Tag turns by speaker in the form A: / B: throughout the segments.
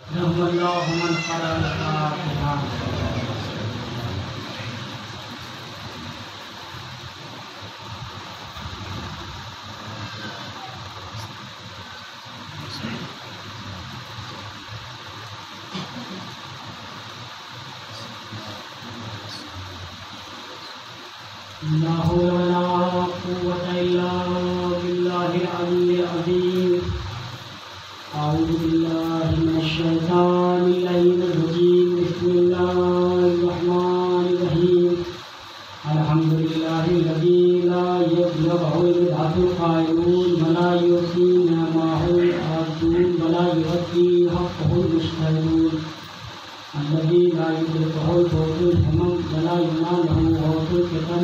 A: रहमल्लाहु मन क़रअल फ़ातिहा। ला हौला वला कुव्वता इल्ला बिल्लाहिल अलिय्यिल अज़ीम। अऊज़ु बिल्लाहि मिनश शैतानिर रजीम। बिस्मिल्लाहिर रहमानिर रहीम। अल्हम्दुलिल्लाहिल्लज़ी ला यज़लिहु बिज़ातिल क़ाइमून वला युसी निअमाहुल आबदून वला युअद्दी हक़्क़हुल मुस्तहीनून। अल्लज़ी ला युदरिकुहुल फ़ौज़ुल हमम वला युनालहु ग़ौसुल फ़ितन।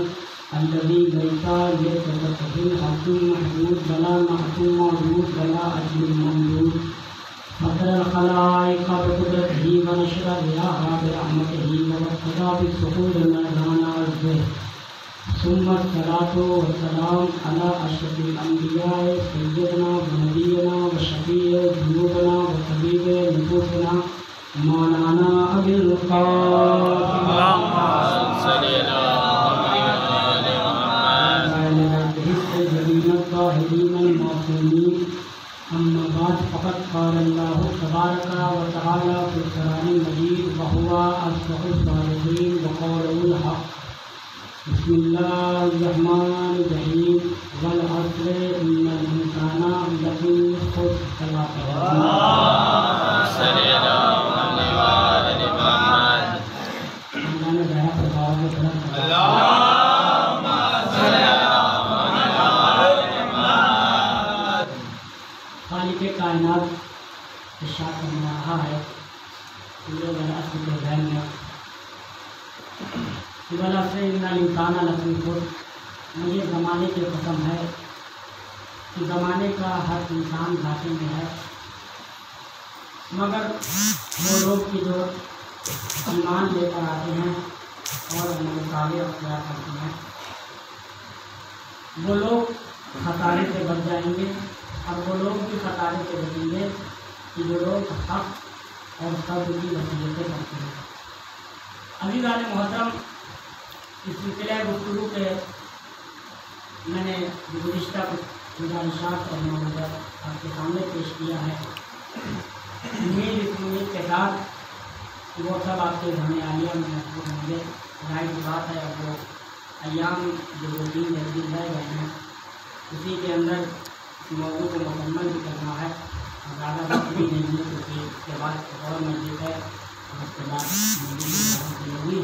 A: अल्लज़ी लैसा यतकफ़िल हक़्क़ुल महमूद वला महतुम मौजूद वला अजरुल ममदूद। फ़तरल ख़लाइक़ बिक़ुदरतिही व नशरा रियाहा बिरहमतिही व वक़्क़दा बिस्सुहूरिल मैदाना अर्ज़िह। सुम्मा अस्सलातु वस्सलाम अला अशरफिल अंबियाए सय्यदना व नबियना व शफ़ीए ज़ुनूबना व तबीबे नुफूसना मौलाना अबिल क़ासिम अम्मा बाद फ़क़द क़ाल अल्लाहु तबारक व तआला फ़िल क़ुरानिल मजीद व हुवा अस्दक़ुस सालिहीन व क़ौलुल हक़। बिस्मिल्लाहिर रहमानिर रहीम। वल अस्र इन्नल इंसाना लफ़ी खुस्र खालिक़े कायनात इरशाद फरमा रहा है पूरे वल अस्र के बयान में, वल अस्र इन्नल इंसाना लफ़ी खुस्र। मुझे ज़माने की कसम है कि ज़माने का हर इंसान घाटे में है, मगर वो लोग कि जो ईमान लेकर आते हैं और अमल साले अख्तियार करते हैं, वो लोग खसारे से बच जाएंगे। और वो लोग भी खसारे से बचेंगे कि जो लोग हक़ और सब्र की वसीयतें करते हैं। अज़ीज़ान मोहतरम, इस सिलसिले गुफ्तगू के मैंने गुज़िश्ता गुज़ारिशात और मौज़ूआत आपके सामने पेश किया है। उम्मीद इस उम्मीद के साथ कि वो सब आपके ज़हन आलिया में महफूज़ होंगे। ज़ाहिर सी बात है, अब वो अय्याम जो 2-3 दिन रह गए हैं, उसी के अंदर मौजू को मुकम्मल भी करना है। ज़्यादा वक्त भी नहीं है क्योंकि इसके बाद और मस्जिद है और उसके बाद होगी।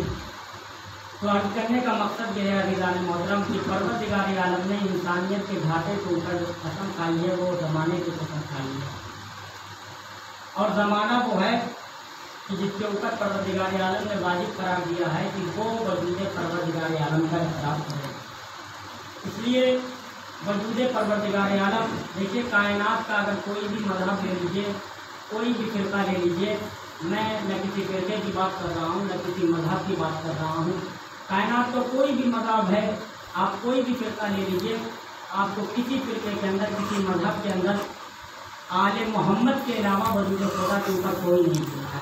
A: तो अर्ज़ करने का मकसद यह है अज़ीज़ान मोहतरम कि परवरदिगार आलम ने इंसानियत के घाटे के ऊपर जो कसम खाई है वो ज़माने की कसम खाई है। और ज़माना वो है कि जिसके ऊपर परवरदिगार आलम ने वाजिब करार दिया है कि वो वजूद परवरदिगार आलम का एहतराम करे। इसलिए वजूद परवरदिगार आलम, देखिए कायनात का अगर कोई भी मज़हब ले लीजिए, कोई भी फ़िरक़ा ले लीजिए, मैं न किसी फ़िरक़े की बात कर रहा हूँ न किसी मज़हब की बात कर रहा हूँ। कायनात का कोई भी मज़हब है, आप कोई भी फ़िरक़ा ले लीजिए, आपको किसी फ़िरक़े के अंदर किसी मज़हब के अंदर आले मोहम्मद के अलावा वजूद खुदा के ऊपर कोई नहीं मिला है।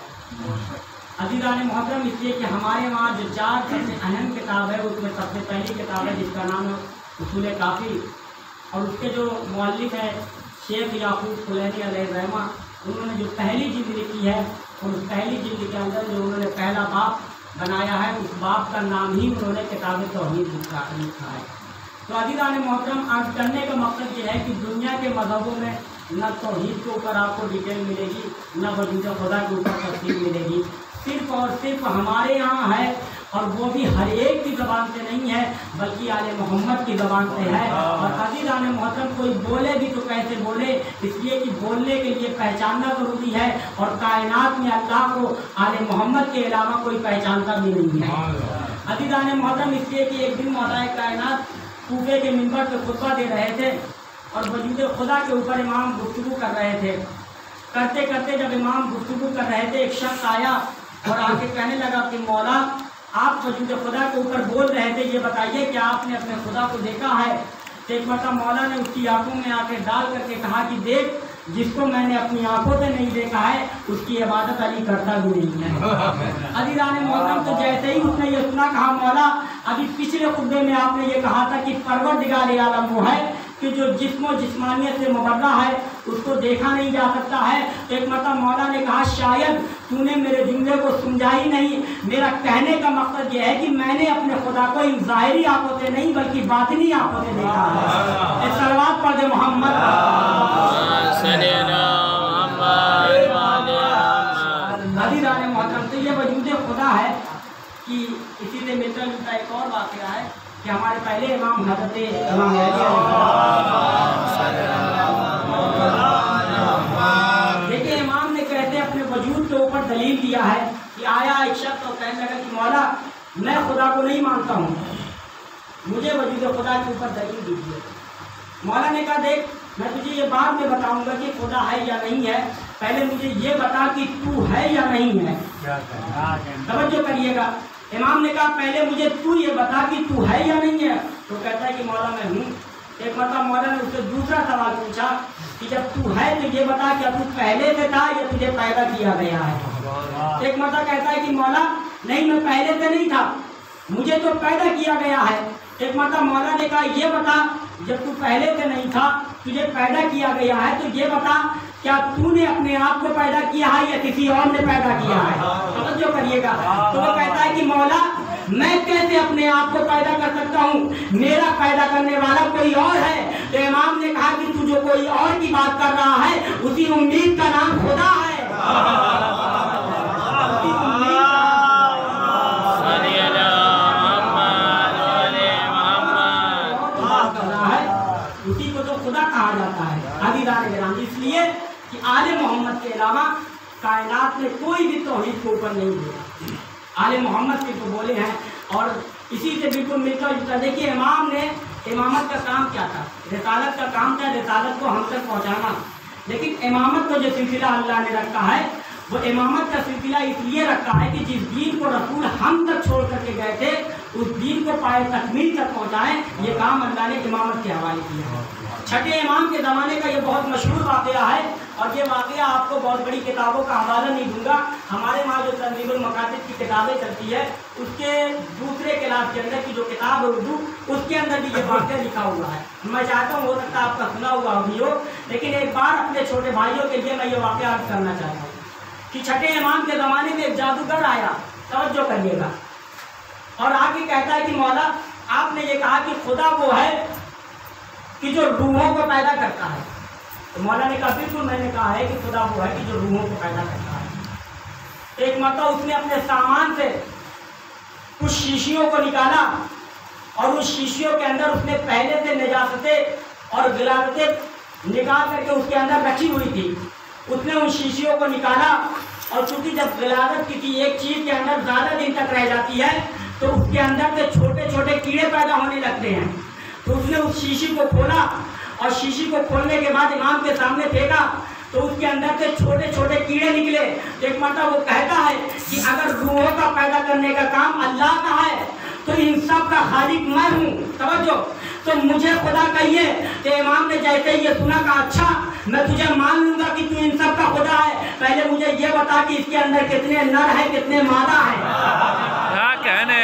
A: अज़ीज़ान मोहतरम, इसलिए कि हमारे वहाँ जो 4 सबसे अहम किताब है उसमें सबसे पहली किताब है जिसका नाम है उसूल काफ़ी, और उसके जो मुअल्लिफ़ है शेख याकूब कुलैनी अलैहिर्रहमा, उन्होंने जो पहली जिल्द लिखी है और उस पहली जिल्द के अंदर जो उन्होंने पहला बाब बनाया है उस बाब का नाम ही उन्होंने किताब तौहीद लिखा है। तो अज़ीज़ान मोहतरम, अर्ज़ करने का मकसद ये है कि दुनिया के मज़हबों में न तौहीद के ऊपर आपको डिटेल मिलेगी, न वजूद खुदा के ऊपर तफसील मिलेगी। सिर्फ़ और सिर्फ हमारे यहाँ है, और वो भी हर एक की ज़बान से नहीं है बल्कि आले मोहम्मद की ज़बान से है। और अज़ीज़ान मोहतरम, कोई बोले भी तो कैसे बोले, इसलिए कि बोलने के लिए पहचानना ज़रूरी है, और कायनात में अल्लाह को आले मोहम्मद के अलावा कोई पहचानता भी नहीं है। अज़ीज़ान मोहतरम, इसलिए कि एक दिन मौलाए कायनात कूफे के मिंबर पर खुतबा दे रहे थे और वजूद खुदा के ऊपर इमाम गुफ्तगू कर रहे थे। करते करते जब इमाम गुफ्तगू कर रहे थे, एक शख्स आया और आके कहने लगा कि मौला, आप वजूद खुदा के ऊपर बोल रहे थे, ये बताइए कि आपने अपने खुदा को देखा है? तो एक मरतबा मौला ने उसकी आंखों में आके डाल करके कहा कि देख, जिसको मैंने अपनी आंखों से नहीं देखा है उसकी इबादत अली करता भी नहीं है। अज़ीज़ान मोहतरम, तो जैसे ही उसने ये सुना, कहा मौला अभी पिछले खुतबे में आपने ये कहा था कि परवरदिगार आलम वो है कि जो जिस्म जिस्मानियत से मुबर्रा है, उसको देखा नहीं जा सकता है। एक मतलब मौला ने कहा शायद तूने मेरे जुमले को समझा ही नहीं। मेरा कहने का मकसद ये है कि मैंने अपने खुदा को इन ज़ाहिरी आंखों से नहीं बल्कि बातिनी आंखों से देखा है। एक सलवात पढ़ दे मोहम्मद। अज़ीज़ान मोहतरम, तो ये वजूद खुदा है कि इसी से मिलता जुलता एक और वाक़या है कि हमारे पहले इमाम हज़रत इमाम देखिए, इमाम ने कहते अपने वजूद के ऊपर दलील दिया है कि आया एक शख्स तो कहने लगा कि मौला मैं खुदा को नहीं मानता हूँ, मुझे वजूद खुदा के ऊपर दलील दीजिए। मौला ने कहा देख, मैं तुझे ये बाद में बताऊंगा कि खुदा है या नहीं है, पहले मुझे ये बता कि तू है या नहीं है। तवज्जो करिएगा। इमाम ने कहा पहले मुझे तू ये बता कि तू है या नहीं है। तो कहता है कि मौला मैं हूँ। एक मतलब मौला ने उससे दूसरा सवाल पूछा कि जब तू है तो ये बता क्या तू पहले से था या तुझे पैदा किया गया है। एक मतलब कहता है कि मौला नहीं, मैं पहले से नहीं था, मुझे तो पैदा किया गया है। एक मतलब मौला ने कहा ये बता जब तू पहले से नहीं था, तुझे पैदा किया गया है, तो ये बता क्या तूने अपने आप को पैदा किया है या किसी और ने पैदा किया है। समझो करिएगा। तो वो कहता है कि मौला मैं कैसे अपने आप को पैदा कर सकता हूँ, मेरा पैदा करने वाला कोई और है। तो इमाम ने कहा कि तू जो कोई और की बात कर रहा है उसी उम्मीद का नाम खुदा है। उसी को तो खुदा कहा जाता है। इसलिए कि आले मोहम्मद के अलावा कायनात में कोई भी तौहीद के ऊपर नहीं बोला, आले मोहम्मद के तो बोले हैं। और इसी से बिल्कुल मिलता जुलता देखिए, इमाम ने इमामत का काम क्या था, रिसालत का काम था रिसालत को हम तक पहुँचाना। लेकिन इमामत को जो सिलसिला अल्लाह ने रखा है वो इमामत का सिलसिला इसलिए रखा है कि जिस दीन को रसूल हम तक छोड़ करके गए थे उस दीन को पाए तकमील तक पहुँचाएँ। ये काम अल्लाह ने इमामत के हवाले किया है। छठे इमाम के ज़माने का ये बहुत मशहूर वाक़या है और ये वाक़या आपको बहुत बड़ी किताबों का हवाला नहीं दूंगा। हमारे वहाँ जो तंजीमुल मकातिब की किताबें चलती है उसके दूसरे क्लास के अंदर की जो किताब है उर्दू, उसके अंदर भी ये वाक़या लिखा हुआ है। मैं चाहता हूँ हो सकता है आपका सुना हुआ भी हो, लेकिन एक बार अपने छोटे भाइयों के लिए मैं ये वाक़या अर्ज़ करना चाहता हूँ कि छठे इमाम के ज़माने में एक जादूगर आया, तवज्जो करिएगा, और आके कहता है कि मौला आपने ये कहा कि खुदा वो है कि जो रूहों को पैदा करता है। तो मौला ने कहा बिल्कुल मैंने कहा है कि खुदा वो है कि जो रूहों को पैदा करता है। एक मरतबा उसने अपने सामान से कुछ शीशियों को निकाला और उस शीशियों के अंदर उसने पहले से निजासतें और गिलावतें निकाल करके उसके अंदर रखी हुई थी। उसने उन शीशियों को निकाला और चूंकि जब गिलावत किसी एक चीज़ के अंदर ज़्यादा दिन तक रह जाती है तो उसके अंदर से छोटे छोटे कीड़े पैदा होने लगते हैं। तो उसने उस शीशी को खोला और शीशी को खोलने के बाद इमाम के सामने फेंका तो उसके अंदर से छोटे छोटे कीड़े निकले। एक मतलब वो कहता है कि अगर रूहों का पैदा करने का काम अल्लाह का है तो इन सब का खालिक मैं हूँ। तवज्जो, तो मुझे खुदा कहिए। तो इमाम ने जैसे ये सुना कहा अच्छा मैं तुझे मान लूंगा कि तू इन सब का खुदा है, पहले मुझे ये बता कि इसके अंदर कितने नर है कितने मादा है।
B: क्या कहने?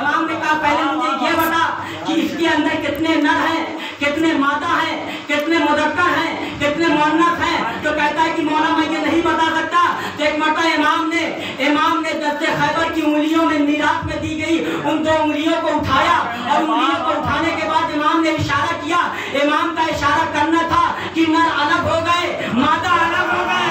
A: इमाम ने कहा पहले मुझे ये बता कि इसके अंदर कितने नर हैं कितने मादा हैं कितने मुज़क्कर हैं कितने मुअन्नस हैं। तो कहता है कि मौला मैं ये नहीं बता सकता। तो एक मरतबा इमाम ने दस्ते खैबर की उंगलियों में मीरात में दी गई उन दो उंगलियों को उठाया और उंगलियों को उठाने के बाद इमाम ने इशारा किया। इमाम का इशारा करना था कि नर अलग हो गए मादा अलग हो गए।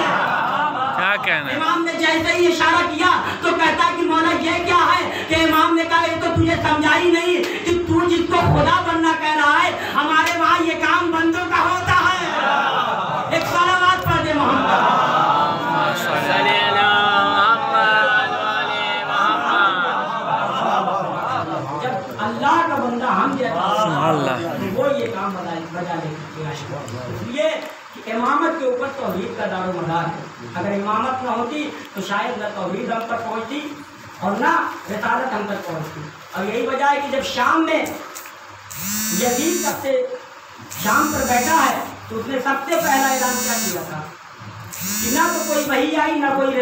B: क्या कहना?
A: इमाम ने जैसे ही इशारा किया तो कहता है कि मौला ये क्या है। कि इमाम ने कहा ये तो तुझे समझा ही नहीं कि तू जिसको खुदा बनना कह रहा है हमारे वहाँ ये काम बंदों का होता है। एक सलावत पढ़ दे मोहम्मद। जब अल्लाह का बंदा हम वो ये काम बजा ले। इसलिए कि इमामत के ऊपर तौहीद का दारोमदार है। अगर इमामत न होती तो शायद न तौहीद हम तक पहुँचती और ना रिसालत हम तक पहुँचती। और यही वजह है कि जब शाम में यजीद तब से शाम पर बैठा है तो उसने सबसे पहला ऐलान क्या किया था कि ना तो कोई वही आई ना कोई